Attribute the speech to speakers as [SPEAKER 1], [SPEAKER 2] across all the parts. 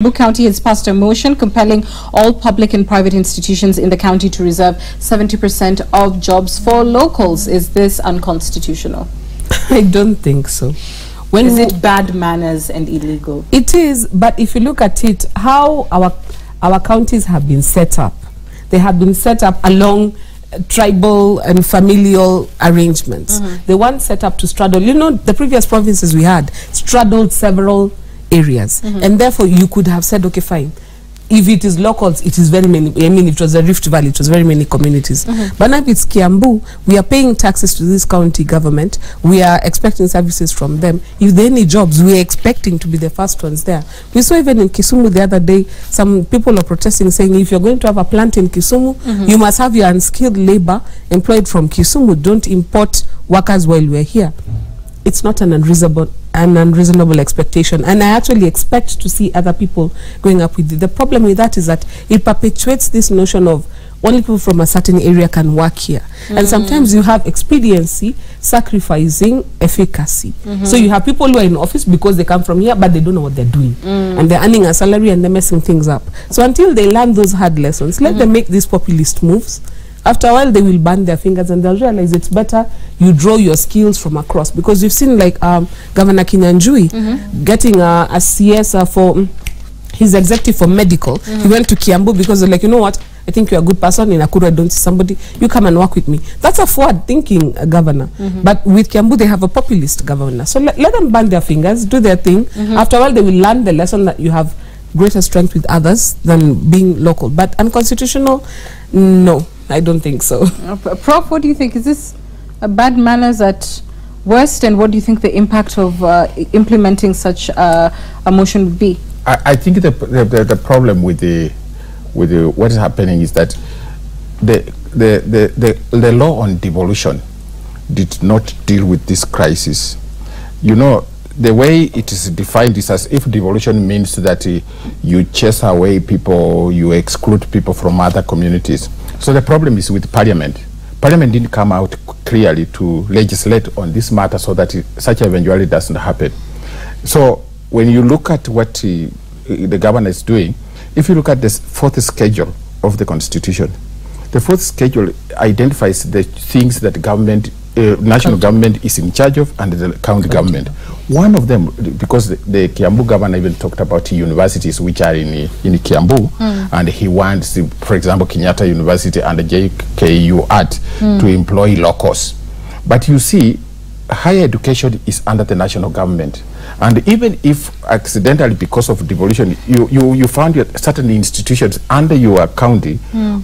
[SPEAKER 1] Kiambu County has passed a motion compelling all public and private institutions in the county to reserve 70% of jobs for locals. Is this unconstitutional?
[SPEAKER 2] I don't think so.
[SPEAKER 1] Is it bad manners and illegal?
[SPEAKER 2] It is, but if you look at it, how our counties have been set up, they have been set up along tribal and familial arrangements. They weren't set up to straddle. You know, the previous provinces we had straddled several areas, and therefore you could have said, okay, fine, if it is locals, it is very many. I mean, it was a Rift Valley, it was very many communities. But now it's Kiambu, we are paying taxes to this county government, we are expecting services from them. If there are any jobs, we are expecting to be the first ones there. We saw even in Kisumu the other day, some people are protesting saying, if you're going to have a plant in Kisumu, you must have your unskilled labor employed from Kisumu. Don't import workers while we're here. It's not an unreasonable expectation, and I actually expect to see other people going up with it. The problem with that is that it perpetuates this notion of only people from a certain area can work here, and sometimes you have expediency sacrificing efficacy. So you have people who are in office because they come from here, but they don't know what they're doing, and they're earning a salary and they're messing things up. So until they learn those hard lessons, let them make these populist moves. After a while, they will burn their fingers and they'll realize it's better you draw your skills from across. Because you've seen like Governor Kiambu getting a CS for his executive for medical. He went to Kiambu because they're like, you know what, I think you're a good person in Akuru, I don't see somebody, you come and work with me. That's a forward-thinking governor. But with Kiambu, they have a populist governor. So let them burn their fingers, do their thing. After a while, they will learn the lesson that you have greater strength with others than being local. But unconstitutional, no. I don't think so.
[SPEAKER 1] Prof, what do you think? Is this a bad manners at worst, and what do you think the impact of implementing such a motion would be?
[SPEAKER 3] I think the problem with what is happening is that the law on devolution did not deal with this crisis. You know, the way it is defined is as if devolution means that you chase away people, you exclude people from other communities. So the problem is with Parliament. Parliament didn't come out clearly to legislate on this matter so that such eventuality doesn't happen. So when you look at what the governor is doing, if you look at this fourth schedule of the Constitution, the fourth schedule identifies the things that government, national government is in charge of, and the county government. One of them, because the Kiambu governor even talked about universities which are in Kiambu, and he wants, for example, Kenyatta University and the JKU Art to employ locals. But you see, higher education is under the national government. And even if accidentally, because of devolution, you found certain institutions under your county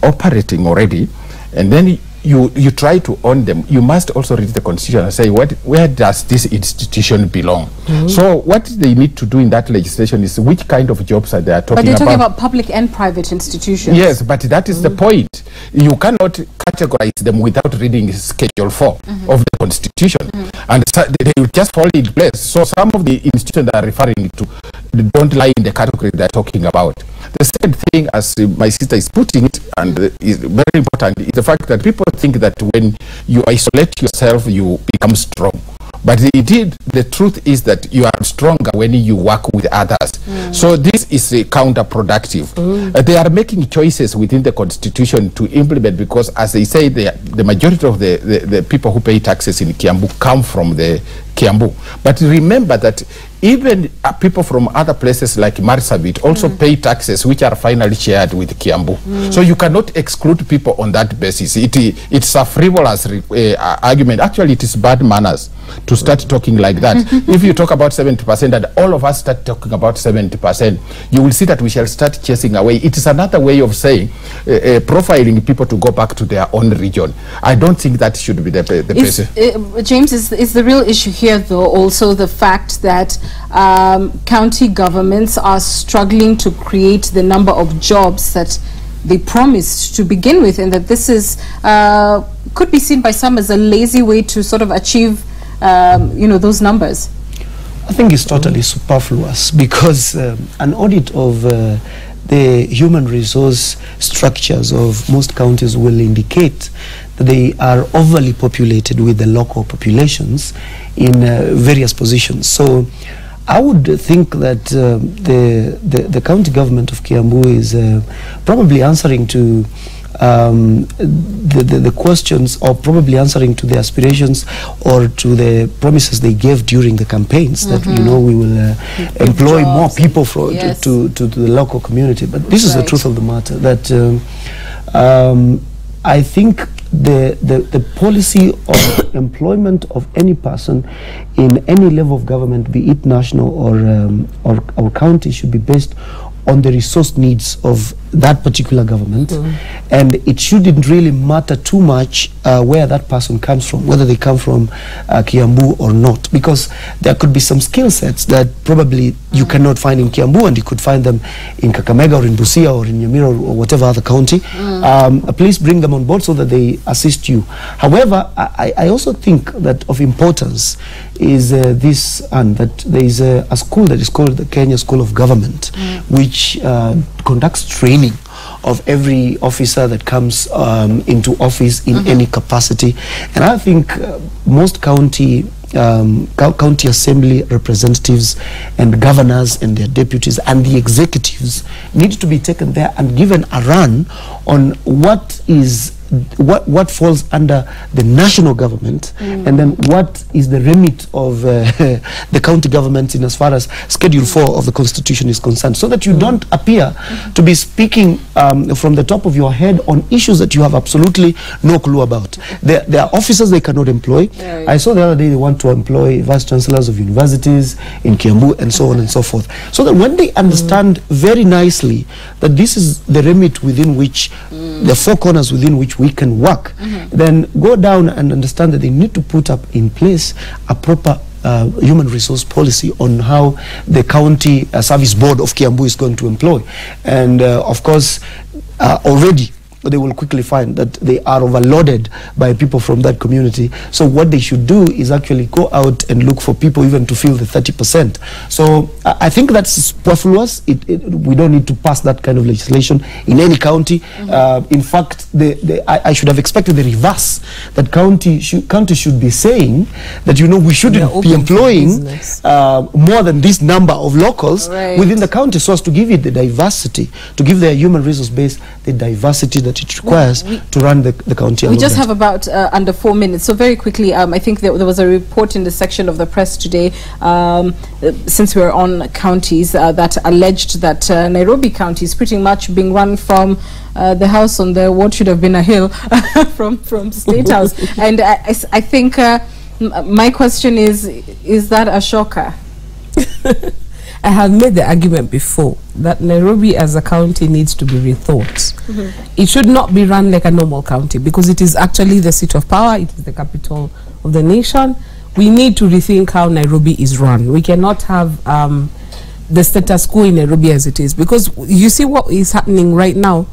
[SPEAKER 3] operating already, and then you try to own them, you must also read the Constitution and say, where does this institution belong? So what they need to do in that legislation is which kind of jobs are they talking about.
[SPEAKER 1] But they're talking about public and private institutions.
[SPEAKER 3] Yes, but that is the point. You cannot categorize them without reading Schedule 4 of the Constitution. And so they will just fall in place. So some of the institutions that are referring to don't lie in the category they're talking about. The second thing, as my sister is putting it, and is very important, is the fact that people think that when you isolate yourself, you become strong. But indeed, the truth is that you are stronger when you work with others. So this is counterproductive. They are making choices within the Constitution to implement, because as they say, the majority of the people who pay taxes in Kiambu come from the Kiambu. But remember that even people from other places like Marsabit also pay taxes which are finally shared with Kiambu. So you cannot exclude people on that basis. It's a frivolous argument. Actually, it is bad manners to start talking like that. If you talk about 70% and all of us start talking about 70%, you will see that we shall start chasing away. It is another way of saying, profiling people to go back to their own region. I don't think that should be the basis.
[SPEAKER 1] James, is the real issue here, though, also the fact that county governments are struggling to create the number of jobs that they promised to begin with, and that this is could be seen by some as a lazy way to sort of achieve you know, those numbers?
[SPEAKER 4] I think it's totally superfluous, because an audit of the human resource structures of most counties will indicate that they are overly populated with the local populations in various positions. So I would think that the county government of Kiambu is probably answering to the questions, or probably answering to the aspirations or to the promises they gave during the campaigns, that, you know, we will employ more people to the local community. But this is the truth of the matter, that I think the policy of employment of any person in any level of government, be it national or county, should be based on the resource needs of that particular government, and it shouldn't really matter too much where that person comes from, whether they come from Kiambu or not, because there could be some skill sets that probably you cannot find in Kiambu, and you could find them in Kakamega or in Busia or in Nyamira or whatever other county. Please bring them on board so that they assist you. However, I also think that of importance is that there is a school that is called the Kenya School of Government, which conducts training of every officer that comes into office in any capacity. And I think most county assembly representatives and governors and their deputies and the executives need to be taken there and given a run on what falls under the national government, and then what is the remit of the county government in as far as Schedule 4 of the Constitution is concerned, so that you don't appear to be speaking from the top of your head on issues that you have absolutely no clue about. There are officers they cannot employ. I saw the other day they want to employ vice chancellors of universities in Kiambu and so on and so forth, so that when they understand very nicely that this is the remit within which, the four corners within which we can work, then go down and understand that they need to put up in place a proper human resource policy on how the county service board of Kiambu is going to employ. And of course, already they will quickly find that they are overloaded by people from that community. So what they should do is actually go out and look for people even to fill the 30%. So I think that's superfluous. We don't need to pass that kind of legislation in any county. In fact, I should have expected the reverse, that county should be saying that, you know, we shouldn't be employing more than this number of locals within the county, so as to give it the diversity, to give their human resource base the diversity that it requires to run the county.
[SPEAKER 1] We just have about under 4 minutes, so very quickly, I think there was a report in the section of the press today, since we're on counties, that alleged that Nairobi County is pretty much being run from the house on the what should have been a hill from State House. And I think my question is that a shocker?
[SPEAKER 2] I have made the argument before that Nairobi as a county needs to be rethought. It should not be run like a normal county, because it is actually the seat of power, it is the capital of the nation. We need to rethink how Nairobi is run. We cannot have the status quo in Nairobi as it is, because you see what is happening right now.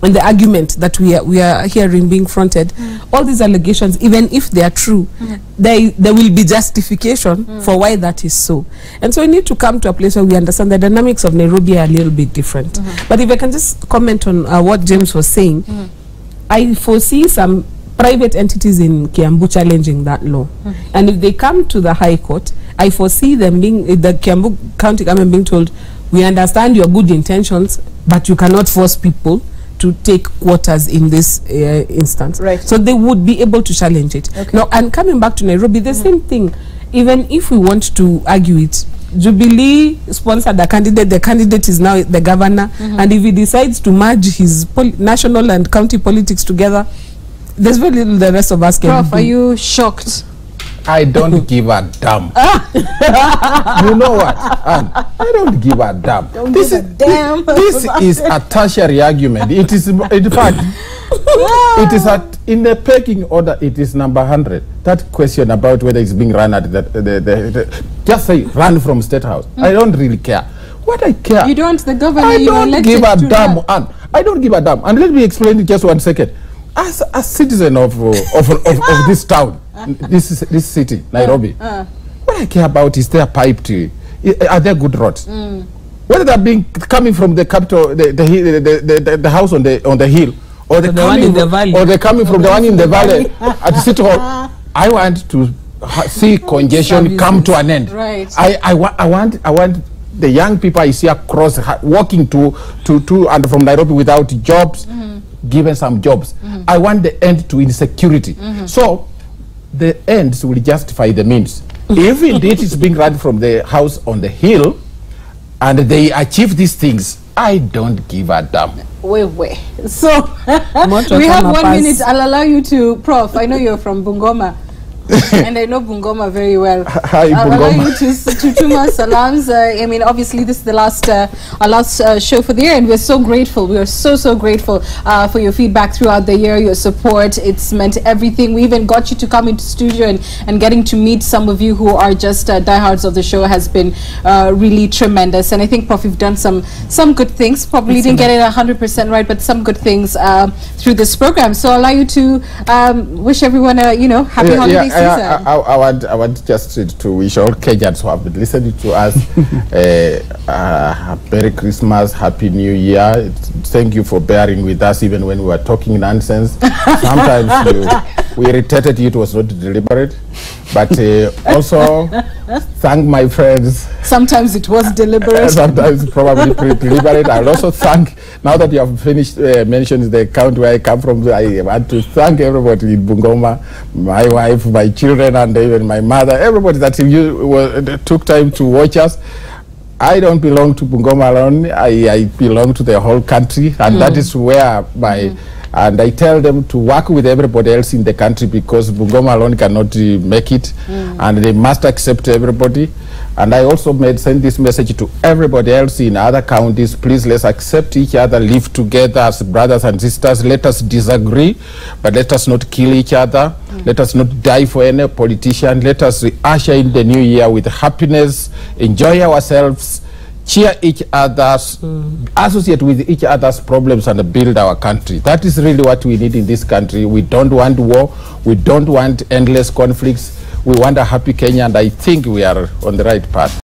[SPEAKER 2] And the argument that we are hearing being fronted, all these allegations, even if they are true, there will be justification for why that is so. And so we need to come to a place where we understand the dynamics of Nairobi are a little bit different. But if I can just comment on what James was saying, I foresee some private entities in Kiambu challenging that law. And if they come to the High Court, I foresee them being, the Kiambu County government being told, we understand your good intentions, but you cannot force people to take quotas in this instance. So they would be able to challenge it. Now, and coming back to Nairobi, the same thing. Even if we want to argue it, Jubilee sponsored the candidate is now the governor, and if he decides to merge his national and county politics together, there's very little the rest of us can do.
[SPEAKER 1] Prof, are you shocked?
[SPEAKER 3] I don't give a damn. You know what? I don't give a damn. This is a tertiary argument. It is, in fact, it is in the pecking order. It is number 100. That question about whether it's being run at just say run from State House. I don't really care. What I care.
[SPEAKER 1] You don't. The governor.
[SPEAKER 3] I don't give a damn. I don't give a damn. And let me explain it just 1 second. As a citizen of this town, this city, Nairobi, what I care about is their piped. Are there good roads? Whether they're coming from the capital, the house on the hill, or the one in the valley, or they're coming from the one in the valley at the City Hall. I want to see congestion come to an end.
[SPEAKER 1] Right.
[SPEAKER 3] I want the young people I see across walking to and from Nairobi without jobs, given some jobs. I want the end to insecurity. So the ends will justify the means. If indeed it's being run from the house on the hill and they achieve these things, I don't give a damn.
[SPEAKER 1] Wait. So we have 1 minute. I'll allow you to, Prof. I know you're from Bungoma. And I know Bungoma very well.
[SPEAKER 3] Hi,
[SPEAKER 1] I'll allow
[SPEAKER 3] Bungoma.
[SPEAKER 1] you to Tuma salams. I mean, obviously, this is the last our last show for the year, and we're so grateful. We are so grateful for your feedback throughout the year, your support. It's meant everything. We even got you to come into studio, and getting to meet some of you who are just diehards of the show has been really tremendous. And I think, Prof, you've done some good things. Probably didn't get it 100% right, but some good things through this program. So I'll allow you to wish everyone a happy holiday season.
[SPEAKER 3] I want just to wish all Kenyans who have been listening to us Merry Christmas, Happy New Year. Thank you for bearing with us even when we were talking nonsense. Sometimes we irritated you, it was not deliberate. But also thank my friends.
[SPEAKER 1] Sometimes it was deliberate.
[SPEAKER 3] Sometimes probably deliberate. I'll also thank, now that you have finished mentioning the county where I come from, I want to thank everybody in Bungoma, my wife, my children, and even my mother, everybody that took time to watch us. I don't belong to Bungoma alone. I belong to the whole country, and that is where my... And I tell them to work with everybody else in the country, because Bungoma alone cannot make it, and they must accept everybody. And I also send this message to everybody else in other counties. Please, let's accept each other, live together as brothers and sisters. Let us disagree, but let us not kill each other. Let us not die for any politician. Let us usher in the new year with happiness, enjoy ourselves, cheer each other's, associate with each other's problems, and build our country. That is really what we need in this country. We don't want war. We don't want endless conflicts. We want a happy Kenya, and I think we are on the right path.